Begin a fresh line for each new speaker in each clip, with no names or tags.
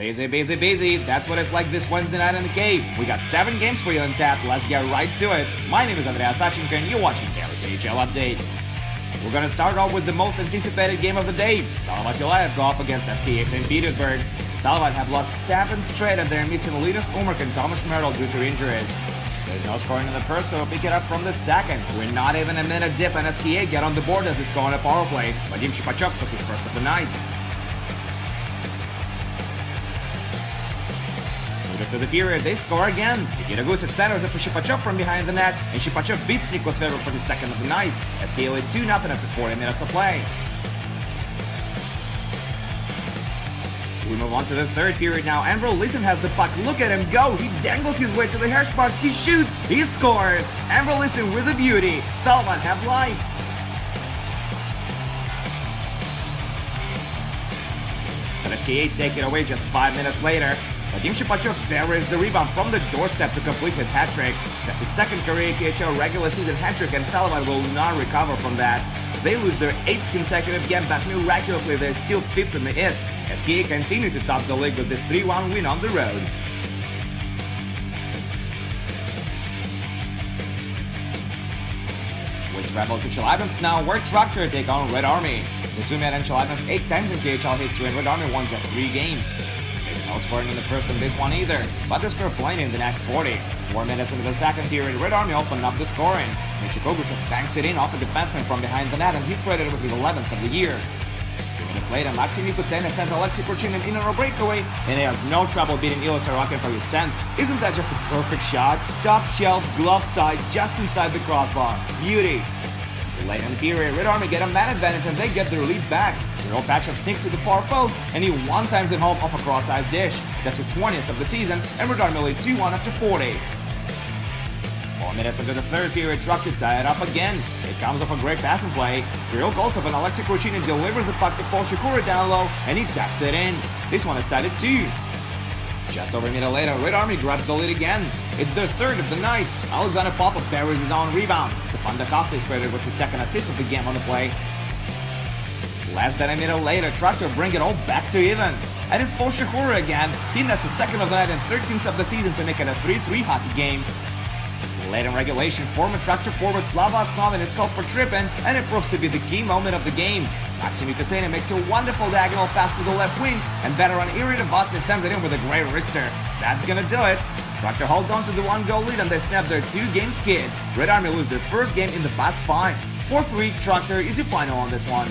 Busy, busy, busy. That's what it's like this Wednesday night in the cave. We got 7 games for you on tap. Let's get right to it. My name is Andrea Sachenko and you're watching Daily KHL Update. We're gonna start off with the most anticipated game of the day. Salavat Yulayev go up against SKA St. Petersburg. Salavat have lost 7 straight and they're missing Linus Umerk and Thomas Mertl due to injuries. There's no scoring in the first, so we'll pick it up from the second. We're not even a minute dip and SKA get on the board as they score on a power play. Vadim Shipachyov scores his first of the night. After the period, they score again. Nikita Gusev centers it for Shipachyov from behind the net, and Shipachyov beats Niklas Weber for his second of the night. SKA lead 2-0 after 40 minutes of play. We move on to the third period now. Andrew Leeson has the puck. Look at him go. He dangles his way to the hash bars. He shoots. He scores. Andrew Leeson with a beauty. Salavat have life. But SKA take it away just 5 minutes later. Vadim Shipachyov buries the rebound from the doorstep to complete his hat-trick. That's his second career KHL regular season hat-trick, and Salavat will not recover from that. They lose their 8th consecutive game, but miraculously they're still 5th in the East. SKA continue to top the league with this 3-1 win on the road. We travel to Chelyabinsk now, where Tractor take on Red Army. The two met in Chelyabinsk 8 times in KHL history, and Red Army won just 3 games. No scoring in the first in this one either, but they score plenty in the next 40. 4 minutes into the second period, Red Army opened up the scoring. Mitchie Kogushov banks it in off a defenseman from behind the net, and he's credited with his 11th of the year. 2 minutes later, Maxim Nikutsena sent Alexei Korchinin in on a breakaway, and he has no trouble beating Ilya Sorokin for his 10th. Isn't that just a perfect shot? Top shelf, glove side, just inside the crossbar. Beauty. Late in the period, Red Army get a man advantage and they get their lead back. Kirill Pachov sneaks to the far post and he one-times it home off a cross-eyed dish. That's his 20th of the season, and Red Army lead 2-1 after 40. 4 minutes into the third period, Truck to tie it up again. It comes off a great passing play. Kirill Koltsov and Alexei Korchinin delivers the puck to Paul Shikura down low and he taps it in. This one is tied at 2. Just over a minute later, Red Army grabs the lead again. It's their 3rd of the night. Alexander Popov buries his own rebound. Stefan Da Costa is credited with his 2nd assist of the game on the play. Less than a minute later, Tractor bring it all back to even. And it's Paul Shikura again. He nets his 2nd of the night and 13th of the season to make it a 3-3 hockey game. Late in regulation, former Tractor forward Slava Osnovin is called for tripping, and it proves to be the key moment of the game. Maxim Nikutsena makes a wonderful diagonal pass to the left wing, and veteran Iri Novotny sends it in with a great wrister. That's gonna do it. Tractor hold on to the 1-goal lead and they snap their 2-game skid. Red Army lose their first game in the past 5. 4-3, Tractor is your final on this one.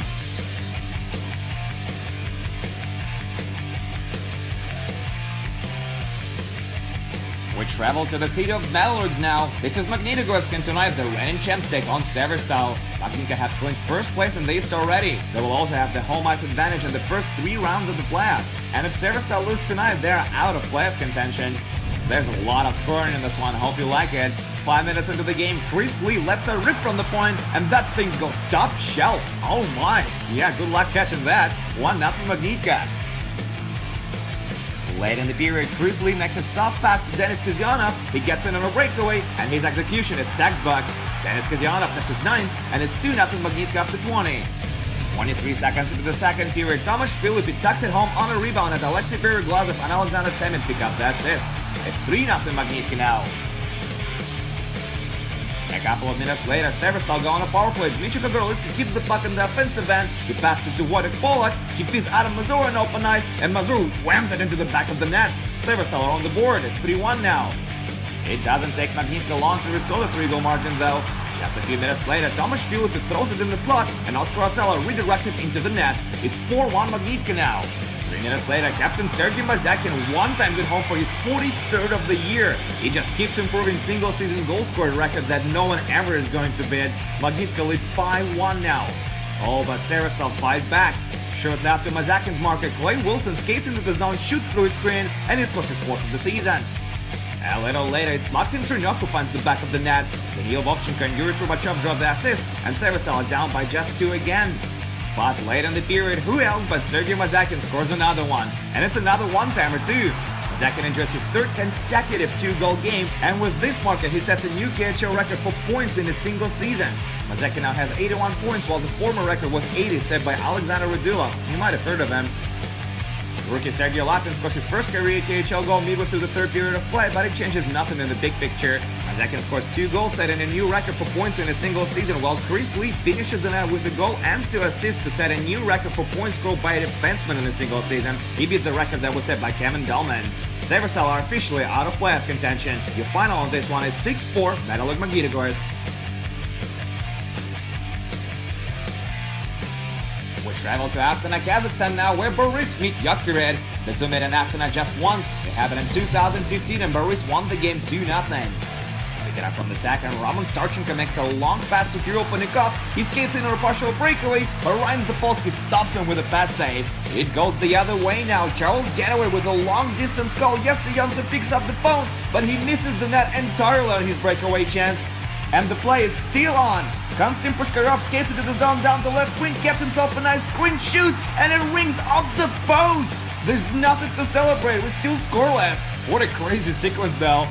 We travel to the city of Belarus now. This is Magnitogorsk, and tonight the reigning champs take on Severstal. Magnitka have clinched first place in the East already. They will also have the home ice advantage in the first 3 rounds of the playoffs. And if Severstal lose tonight, they're out of playoff contention. There's a lot of scoring in this one, hope you like it. 5 minutes into the game, Chris Lee lets a rip from the point, and that thing goes top shelf. Oh my, yeah, good luck catching that. 1-0 Magnitka. Late in the period, Chris Lee makes a soft pass to Denis Kazyanov. He gets in on a breakaway, and his execution is textbook. Denis Kazyanov misses 9th, and it's 2-0 Magnitka after 20. 23 seconds into the second period, Tomasz Filipi tucks it home on a rebound as Alexei Pereglazov and Alexander Semin pick up the assists. It's 3-0 Magnitka now. A couple of minutes later, Severstal go on a power play. Dmitry Kogorlitsky keeps the puck in the offensive end. He passes it to Wojtek Polak. He feeds Adam Mazur in open ice, and Mazur whams it into the back of the net. Severstal are on the board. It's 3-1 now. It doesn't take Magnitka long to restore the 3-goal margin though. Just a few minutes later, Tomasz Filipi throws it in the slot, and Oscar Osella redirects it into the net. It's 4-1 Magnitka now. 3 minutes later, Captain Sergei Mazyakin one-times it home for his 43rd of the year. He just keeps improving single-season goal scorer record that no one ever is going to beat. Magnitka lead 5-1 now. Oh, but Severstal fight back. Shortly after Mazyakin's marker, Clay Wilson skates into the zone, shoots through his screen, and he scores his 4th of the season. A little later, it's Maxim Chernyov who finds the back of the net. Daniil Vovchenko and Yuri Trubachov draw the assist, and Severstal are down by just 2 again. But late in the period, who else but Sergei Mazyakin scores another one, and it's another one-timer too. Mazyakin enjoys his 3rd consecutive 2-goal game, and with this marker he sets a new KHL record for points in a single season. Mazyakin now has 81 points, while the former record was 80 set by Alexander Radulov. You might have heard of him. Rookie Sergei Lapin scores his first career KHL goal midway through the third period of play, but it changes nothing in the big picture. Zekin scores 2 goals, setting a new record for points in a single season, while Chris Lee finishes the net with a goal and 2 assists to set a new record for points scored by a defenseman in a single season. He beat the record that was set by Kevin Delman. Severstal are officially out of playoff contention. Your final on this one is 6-4 Metalurg Magitogorsk. We travel to Astana, Kazakhstan now, where Boris meet Yekaterinburg. The two met in Astana just once. It happened in 2015 and Boris won the game 2-0. Pick it up from the second, Roman Starchenko makes a long pass to Kirill Panikov. He skates in on a partial breakaway, but Ryan Zapolsky stops him with a pad save. It goes the other way now. Charles Ganaway with a long-distance goal. Jesse Janssen picks up the phone, but he misses the net entirely on his breakaway chance. And the play is still on. Konstantin Pushkarov skates into the zone down the left wing, gets himself a nice screen, shoots, and it rings off the post! There's nothing to celebrate, we're still scoreless. What a crazy sequence though.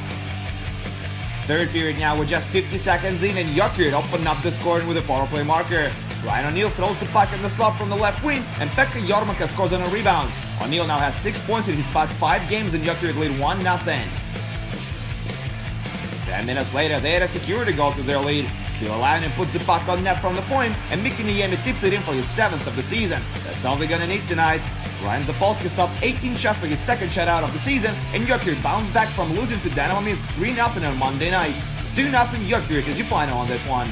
Third period now, with just 50 seconds in, and Yekaterinburg opened up the scoring with a power play marker. Ryan O'Neill throws the puck in the slot from the left wing, and Pekka Jormanka scores on a rebound. O'Neill now has 6 points in his past 5 games, and Yekaterinburg lead 1-0. 10 minutes later, they had a security goal to their lead. Phil Alainen puts the puck on net from the point, and Mikki Niemi tips it in for his 7th of the season. That's all they're gonna need tonight. Ryan Zapolsky stops 18 shots for his 2nd shutout of the season, and Yekaterinburg bounced back from losing to Dynamo Minsk 3-0 on Monday night. 2-0 Yekaterinburg is your final on this one.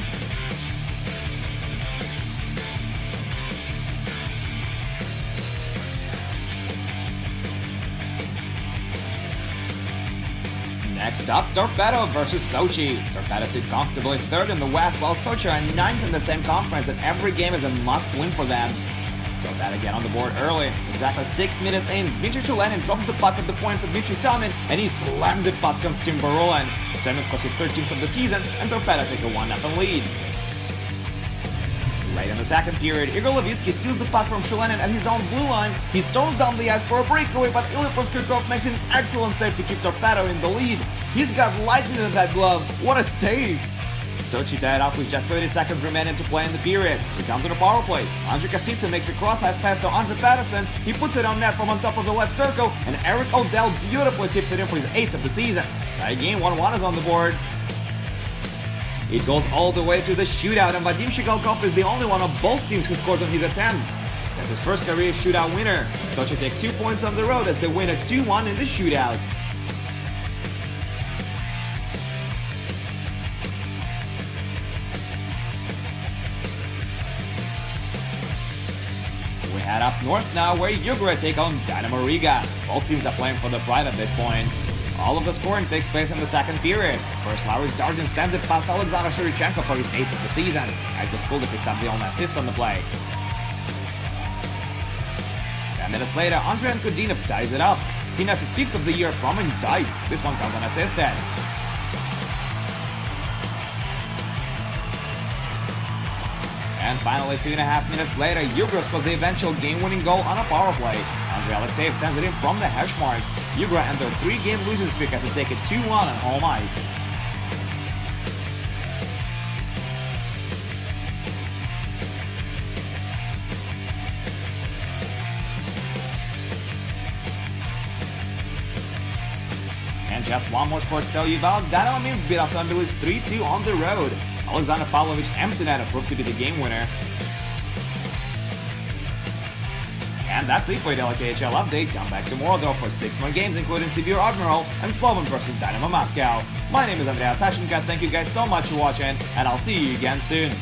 Next up, Torpedo versus Sochi. Torpedo sit comfortably 3rd in the West, while Sochi are 9th in the same conference, and every game is a must-win for them. Torpedo get on the board early. Exactly 6 minutes in, Dmitry Chulenin drops the puck at the point for Dmitry Samin, and he slams it past Konstantin Barulin. Samin scores his 13th of the season, and Torpedo take a 1-0 lead. Late in the second period, Igor Levitsky steals the puck from Chulenin at his own blue line. He storms down the ice for a breakaway, but Ilya Proskirkov makes an excellent save to keep Torpedo in the lead. He's got lightning in that glove. What a save! Sochi tied up with just 30 seconds remaining to play in the period. We come to the power play. Andrei Kostitsa makes a cross-ice pass to Andre Patterson. He puts it on net from on top of the left circle, and Eric Odell beautifully tips it in for his 8th of the season. Tie game, 1-1 is on the board. It goes all the way to the shootout, and Vadim Shigalkov is the only one of both teams who scores on his attempt. That's his first career shootout winner. Sochi take 2 points on the road as they win a 2-1 in the shootout. We head up north now, where Yugura take on Dynamo Riga. Both teams are playing for the pride at this point. All of the scoring takes place in the second period. First, Lauris Darjan sends it past Alexander Shurichenko for his 8th of the season. Agnes Kulda picks up the only assist on the play. 10 minutes later, Andrei Kodinov ties it up. He has his 5th of the year from inside. This one comes unassisted. And finally, 2.5 minutes later, Yugra scores the eventual game-winning goal on a power play. Andrei Alexeyev sends it in from the hash marks. Yugra enter a 3-game losing streak as they take it 2-1 on home ice. And just one more sport to tell you about. Dynamo Minsk beat Automobilis 3-2 on the road. Alexander Pavlovic's empty netter proved to be the game winner. And that's it for the KHL update. Come back tomorrow though for 6 more games, including Sibir Admiral and Slovan versus Dynamo Moscow. My name is Andreas Sashenka. Thank you guys so much for watching, and I'll see you again soon.